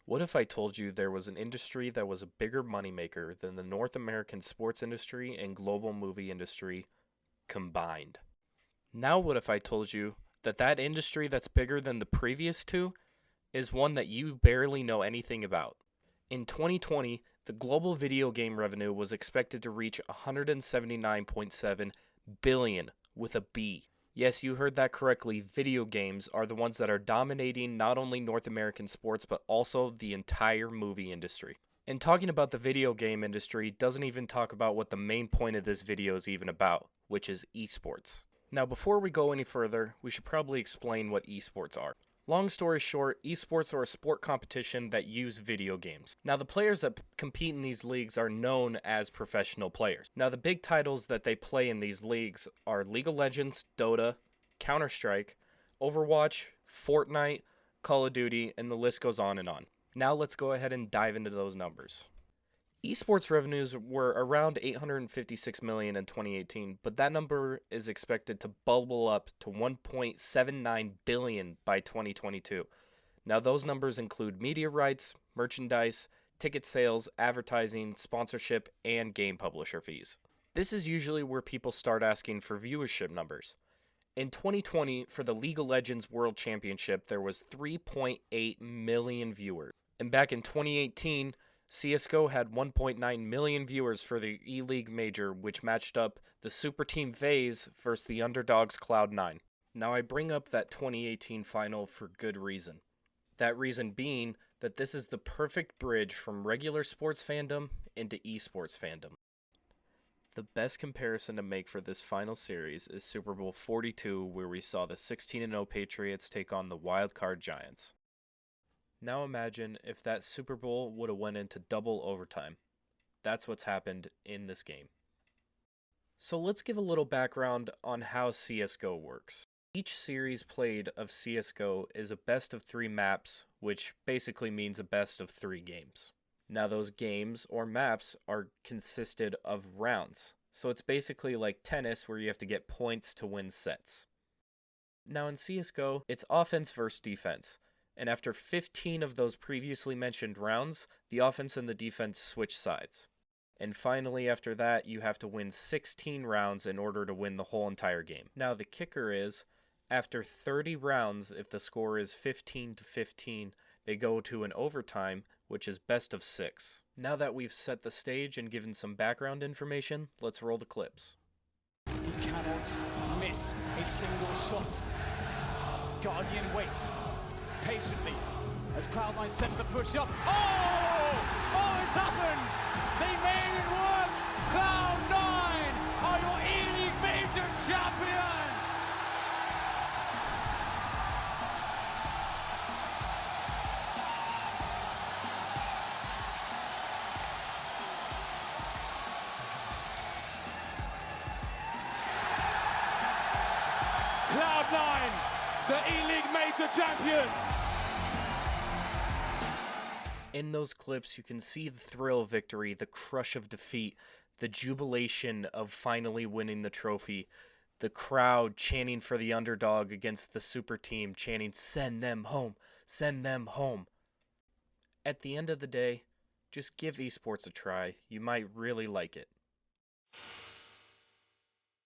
What if I told you there was an industry that was a bigger moneymaker than the North American sports industry and global movie industry combined? Now what if I told you that that industry that's bigger than the previous two is one that you barely know anything about? In 2020, the global video game revenue was expected to reach 179.7 billion with a B. Yes, you heard that correctly. Video games are the ones that are dominating not only North American sports, but also the entire movie industry. And talking about the video game industry doesn't even talk about what the main point of this video is even about, which is esports. Now, before we go any further, we should probably explain what esports are. Long story short, esports are a sport competition that use video games. Now, the players that compete in these leagues are known as professional players. Now, the big titles that they play in these leagues are League of Legends, Dota, Counter-Strike, Overwatch, Fortnite, Call of Duty, and the list goes on and on. Now, let's go ahead and dive into those numbers. Esports revenues were around 856 million in 2018, but that number is expected to bubble up to 1.79 billion by 2022. Now those numbers include media rights, merchandise, ticket sales, advertising, sponsorship, and game publisher fees. This is usually where people start asking for viewership numbers. In 2020, for the League of Legends World Championship, there was 3.8 million viewers. And back in 2018, CSGO had 1.9 million viewers for the E-League Major, which matched up the Super Team FaZe versus the underdogs Cloud9. Now I bring up that 2018 final for good reason. That reason being that this is the perfect bridge from regular sports fandom into esports fandom. The best comparison to make for this final series is Super Bowl 42, where we saw the 16-0 Patriots take on the wildcard Giants. Now imagine if that Super Bowl would have went into double overtime. That's what's happened in this game. So let's give a little background on how CSGO works. Each series played of CSGO is a best of 3 maps, which basically means a best of 3 games. Now those games or maps are consisted of rounds. So it's basically like tennis where you have to get points to win sets. Now in CSGO, it's offense versus defense. And after 15 of those previously mentioned rounds, the offense and the defense switch sides. And finally, after that, you have to win 16 rounds in order to win the whole entire game. Now, the kicker is, after 30 rounds, if the score is 15-15, they go to an overtime, which is best of 6. Now that we've set the stage and given some background information, let's roll the clips. He cannot miss a single shot. Guardian waits patiently as Cloud9 sends the push up. Oh, it's happened! They made it work! Cloud9 are your E-League Major champions! Cloud9, the E-League Major champions! In those clips, you can see the thrill of victory, the crush of defeat, the jubilation of finally winning the trophy, the crowd chanting for the underdog against the super team, chanting, "Send them home, send them home." At the end of the day, just give esports a try. You might really like it.